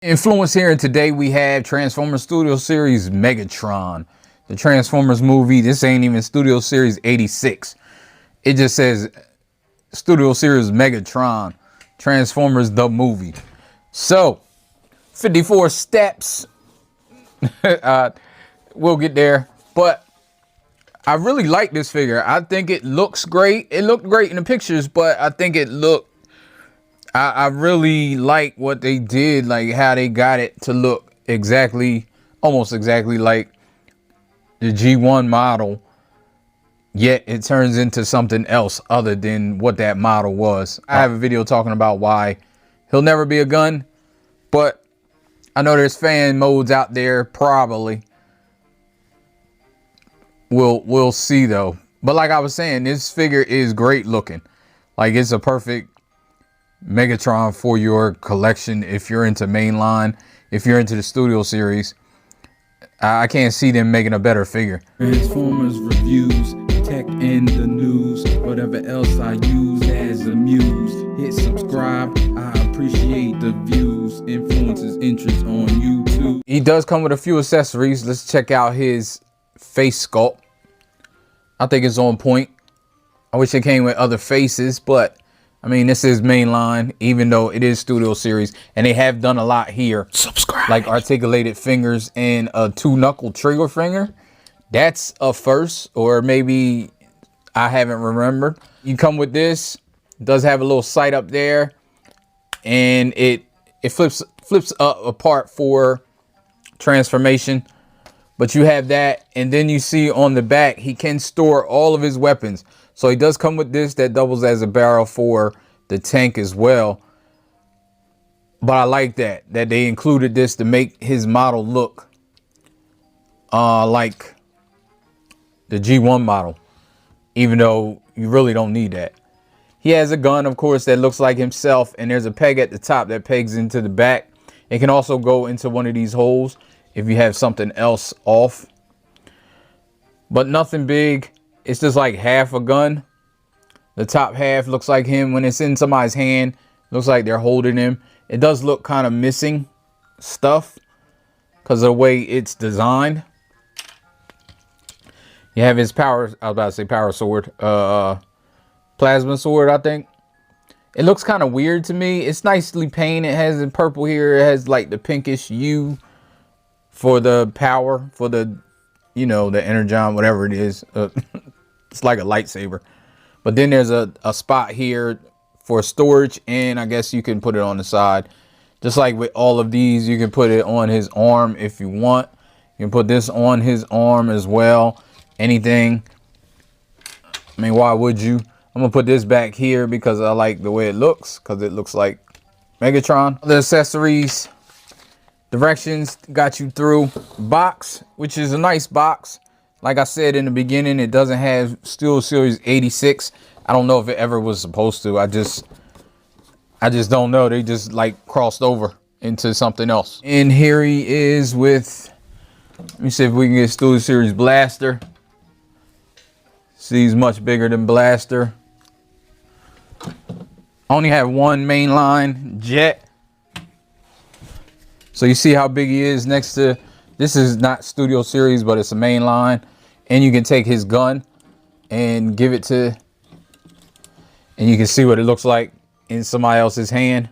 Influence here, and today we have Transformers Studio Series Megatron, the Transformers movie. This ain't even Studio Series 86. It just says Studio Series Megatron, Transformers the movie. So 54 steps. We'll get there, but I really like this figure. I think it looks great. It looked great in the pictures, but I think it looked, I really like what they did, like how they got it to look exactly, almost exactly like the G1 model, yet it turns into something else other than what that model was. I have a video talking about why he'll never be a gun, but I know there's fan modes out there, probably. We'll see though. But like I was saying, this figure is great looking. Like, it's a perfect Megatron for your collection if you're into mainline, if you're into the Studio Series. I can't see them making a better figure. Transformers reviews, tech and the news, whatever else I use as a muse. Hit subscribe, I appreciate the views, influences, interest on YouTube. He does come with a few accessories. Let's check out his face sculpt. I think it's on point. I wish it came with other faces, but I mean, this is mainline, even though it is Studio Series, and they have done a lot here. Subscribe. Like articulated fingers and a 2-knuckle trigger finger. That's a first, or maybe I haven't remembered. You come with this. It does have a little sight up there, and it flips up apart for transformation. But you have that, and then you see on the back he can store all of his weapons. So he does come with this that doubles as a barrel for the tank as well. But I like that they included this to make his model look like the G1 model, even though you really don't need that. He has a gun, of course, that looks like himself, and there's a peg at the top that pegs into the back. It can also go into one of these holes if you have something else off, but nothing big. It's just like half a gun. The top half looks like him. When it's in somebody's hand, looks like they're holding him. It does look kind of missing stuff because of the way it's designed. You have his power, I was about to say power sword, plasma sword, I think. It looks kind of weird to me. It's nicely painted. It has in purple here. It has like the pinkish U for the power, for the, you know, the energon, whatever it is. It's like a lightsaber. But then there's a spot here for storage, and I guess you can put it on the side. Just like with all of these, you can put it on his arm if you want. You can put this on his arm as well. Anything. I mean, why would you? I'm gonna put this back here because I like the way it looks, because it looks like Megatron. The accessories, directions got you through. Box, which is a nice box. Like I said in the beginning, it doesn't have Studio Series 86. I don't know if it ever was supposed to. I just don't know. They just like crossed over into something else. And here he is with, let me see if we can get Studio Series Blaster. See, he's much bigger than Blaster. I only have one mainline jet. So you see how big he is next to, this is not Studio Series, but it's a mainline. And you can take his gun and give it to, and you can see what it looks like in somebody else's hand.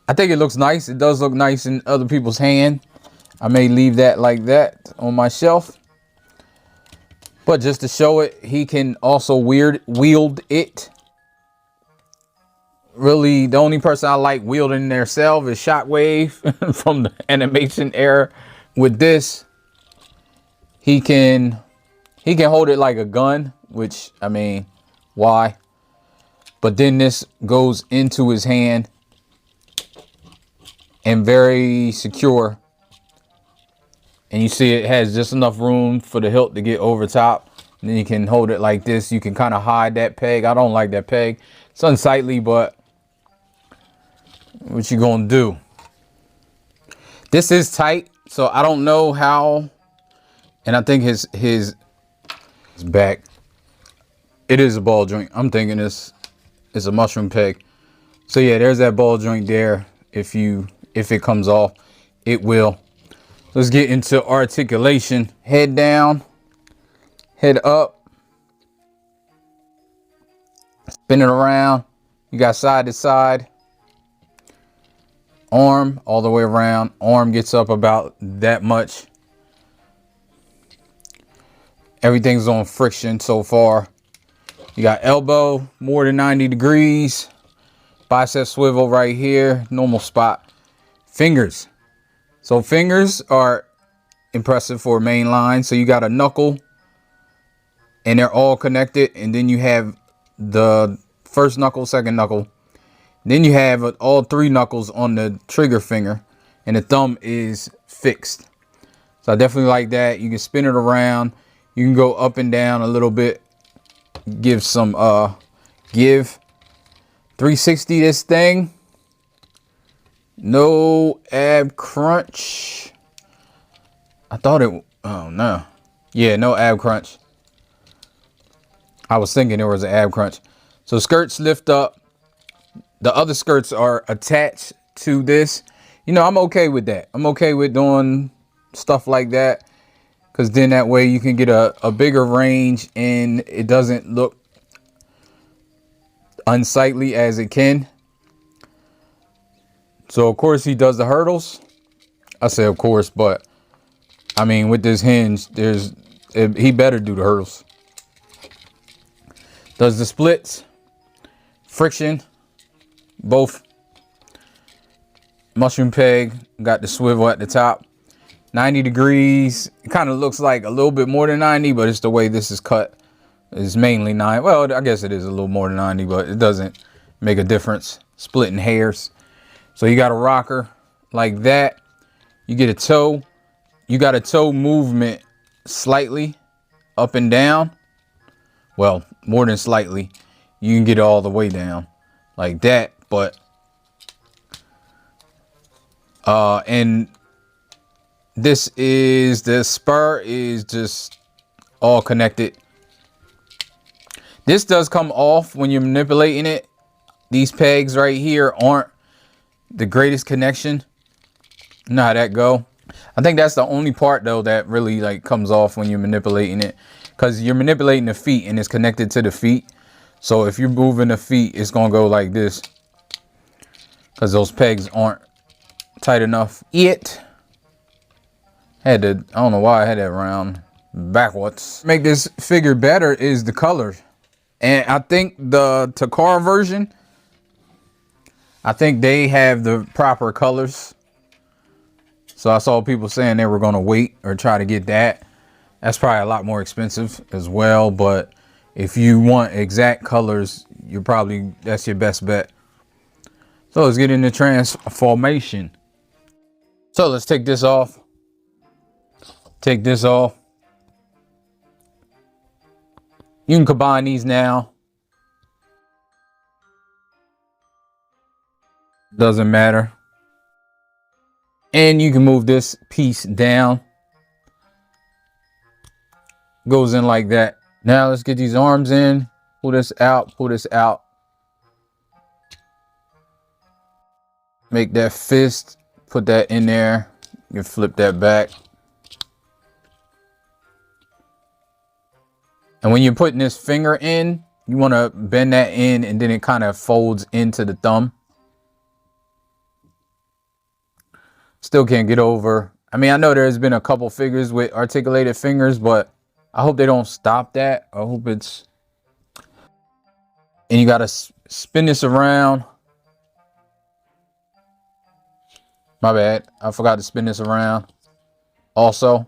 I think it looks nice. It does look nice in other people's hand. I may leave that like that on my shelf. But just to show it, he can also wield it. Really, the only person I like wielding theirself is Shockwave from the animation era. With this, he can hold it like a gun, which, I mean, why? But then this goes into his hand and very secure. And you see it has just enough room for the hilt to get over top. And then you can hold it like this. You can kind of hide that peg. I don't like that peg. It's unsightly, but what you gonna do? This is tight, so I don't know how. And I think his back, it is a ball joint. I'm thinking this is a mushroom peg. So yeah, there's that ball joint there. if it comes off. It will. Let's get into articulation. Head down, head up, spin it around. You got side to side. Arm all the way around. Arm gets up about that much. Everything's on friction so far. You got elbow more than 90 degrees. Bicep swivel right here, normal spot. Fingers. So fingers are impressive for a main line. So you got a knuckle and they're all connected. And then you have the first knuckle, second knuckle. Then you have all three knuckles on the trigger finger and the thumb is fixed. So I definitely like that. You can spin it around. You can go up and down a little bit. Give some give. 360 this thing. No ab crunch. I thought it, oh no. Yeah, no ab crunch. I was thinking there was an ab crunch. So skirts lift up. The other skirts are attached to this. You know, I'm okay with that. I'm okay with doing stuff like that. Because then that way you can get a bigger range and it doesn't look unsightly as it can. So of course he does the hurdles. I say of course, but I mean with this hinge, he better do the hurdles. Does the splits, friction, both. Mushroom peg, got the swivel at the top. 90 degrees. It kind of looks like a little bit more than 90, but it's the way this is cut. It's mainly 9. Well, I guess it is a little more than 90, but it doesn't make a difference. Splitting hairs. So you got a rocker like that. You get a toe. You got a toe movement slightly up and down. Well, more than slightly. You can get it all the way down like that, but and this is, the spur is just all connected. This does come off when you're manipulating it. These pegs right here aren't the greatest connection. You know how that go. I think that's the only part though that really like comes off when you're manipulating it, because you're manipulating the feet and it's connected to the feet. So if you're moving the feet, it's gonna go like this because those pegs aren't tight enough. I don't know why I had that round backwards. Make this figure better is the color. And I think the Takara version, I think they have the proper colors. So I saw people saying they were going to wait or try to get that. That's probably a lot more expensive as well. But if you want exact colors, that's your best bet. So let's get into transformation. So let's take this off. Take this off. You can combine these now. Doesn't matter. And you can move this piece down. Goes in like that. Now let's get these arms in. Pull this out. Pull this out. Make that fist. Put that in there. You can flip that back. And when you're putting this finger in, you want to bend that in and then it kind of folds into the thumb. Still can't get over. I mean, I know there's been a couple figures with articulated fingers, but I hope they don't stop that. I hope it's... And you got to spin this around. My bad. I forgot to spin this around. Also.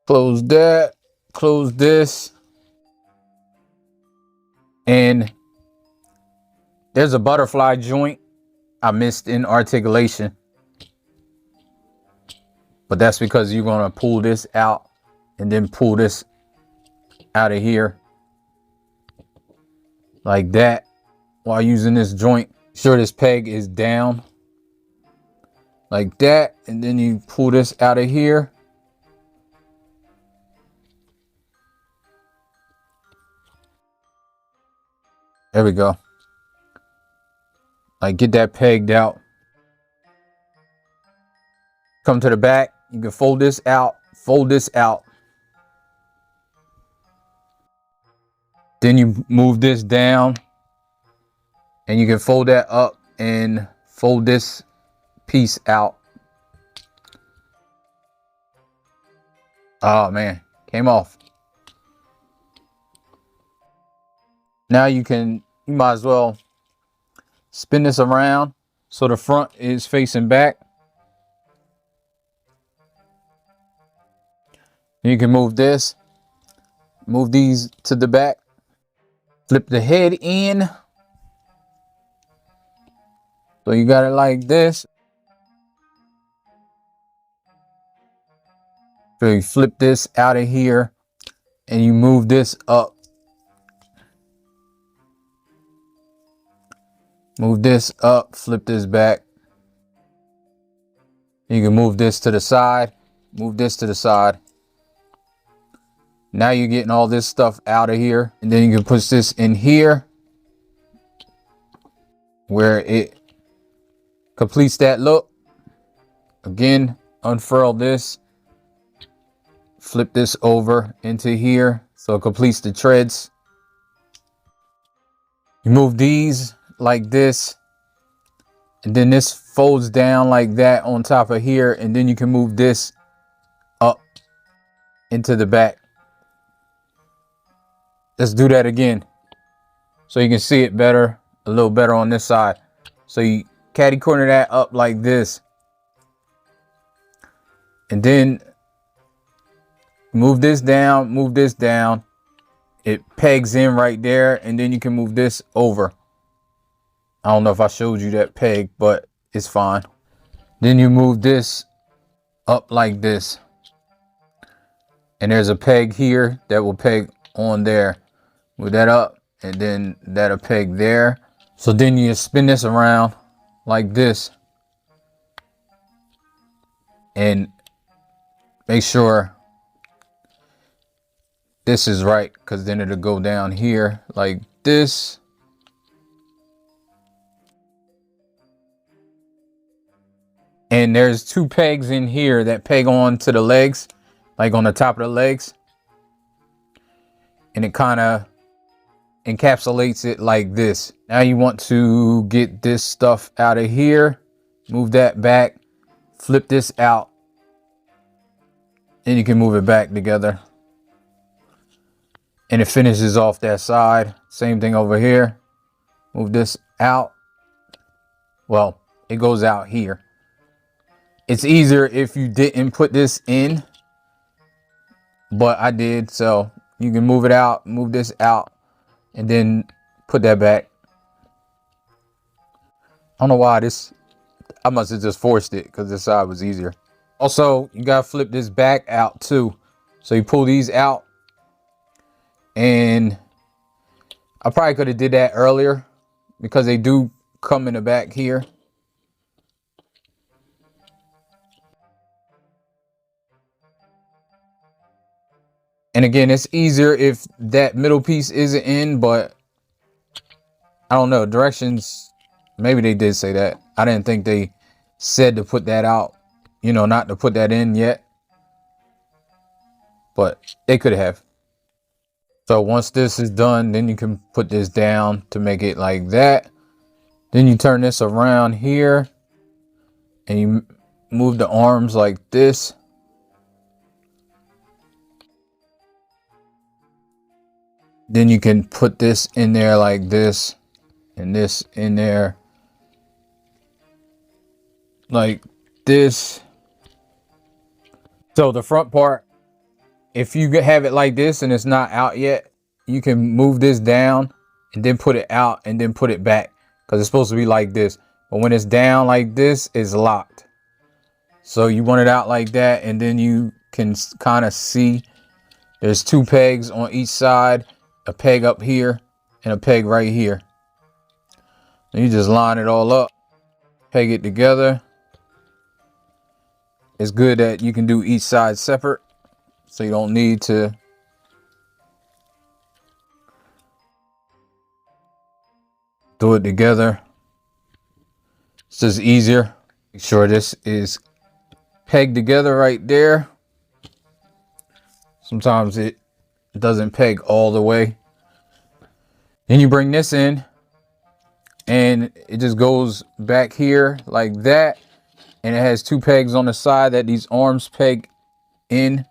Close that. Close this. And there's a butterfly joint I missed in articulation. But that's because you're going to pull this out and then pull this out of here. Like that. While using this joint. Sure this peg is down. Like that. And then you pull this out of here. There we go. Like get that pegged out. Come to the back. You can fold this out. Fold this out. Then you move this down. And you can fold that up and fold this piece out. Oh man, came off. Now you might as well spin this around so the front is facing back. You can move this, move these to the back, flip the head in. So you got it like this. So you flip this out of here and you move this up. Move this up, flip this back. You can move this to the side, move this to the side. Now you're getting all this stuff out of here. And then you can push this in here where it completes that look. Again, unfurl this, flip this over into here so it completes the treads. You move these like this, and then this folds down like that on top of here, and then you can move this up into the back. Let's do that again so you can see it better, a little better on this side. So you catty corner that up like this, and then move this down, move this down. It pegs in right there, and then you can move this over. I don't know if I showed you that peg, but it's fine. Then you move this up like this, and there's a peg here that will peg on there. Move that up, and then that'll peg there. So then you spin this around like this and make sure this is right, because then it'll go down here like this. And there's two pegs in here that peg on to the legs, like on the top of the legs. And it kind of encapsulates it like this. Now you want to get this stuff out of here. Move that back. Flip this out. And you can move it back together. And it finishes off that side. Same thing over here. Move this out. Well, it goes out here. It's easier if you didn't put this in, but I did. So you can move it out, move this out, and then put that back. I don't know why I must have just forced it because this side was easier. Also, you gotta flip this back out too. So you pull these out, and I probably could have did that earlier because they do come in the back here. And again, it's easier if that middle piece isn't in, but I don't know. Directions, maybe they did say that. I didn't think they said to put that out, you know, not to put that in yet. But they could have. So once this is done, then you can put this down to make it like that. Then you turn this around here and you move the arms like this. Then you can put this in there like this, and this in there like this. So the front part, if you have it like this and it's not out yet, you can move this down and then put it out and then put it back, because it's supposed to be like this. But when it's down like this, it's locked. So you want it out like that, and then you can kind of see there's two pegs on each side. A peg up here and a peg right here. And you just line it all up, peg it together. It's good that you can do each side separate, so you don't need to do it together. It's just easier. Make sure this is pegged together right there. Sometimes it doesn't peg all the way. Then you bring this in and it just goes back here like that. And it has 2 pegs on the side that these arms peg in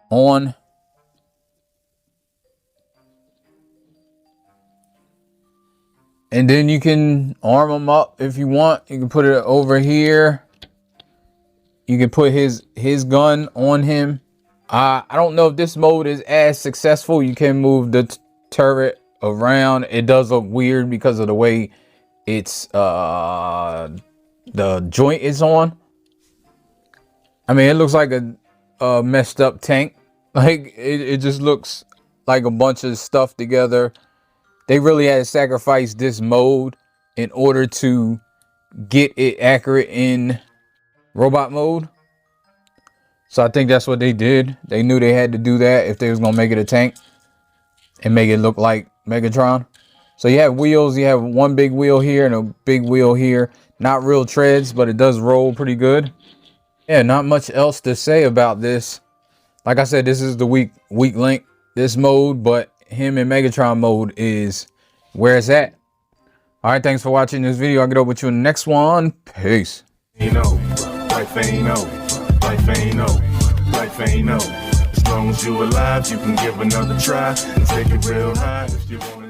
on. And then you can arm them up if you want. You can put it over here. You can put his gun on him. I don't know if this mode is as successful. You can move the turret around. It does look weird because of the way it's the joint is on. I mean, it looks like a messed up tank. Like it just looks like a bunch of stuff together. They really had to sacrifice this mode in order to get it accurate in robot mode. So I think that's what they did. They knew they had to do that if they was gonna make it a tank and make it look like Megatron. So you have wheels. You have one big wheel here and a big wheel here. Not real treads, but it does roll pretty good. Yeah, not much else to say about this. Like I said, this is the weak link, this mode, but him in Megatron mode is where it's at. All right, thanks for watching this video. I'll get over with you in the next one. Peace. Life ain't over. Life ain't over. Life ain't over. As long as you alive, you can give another try and take it real high if you want.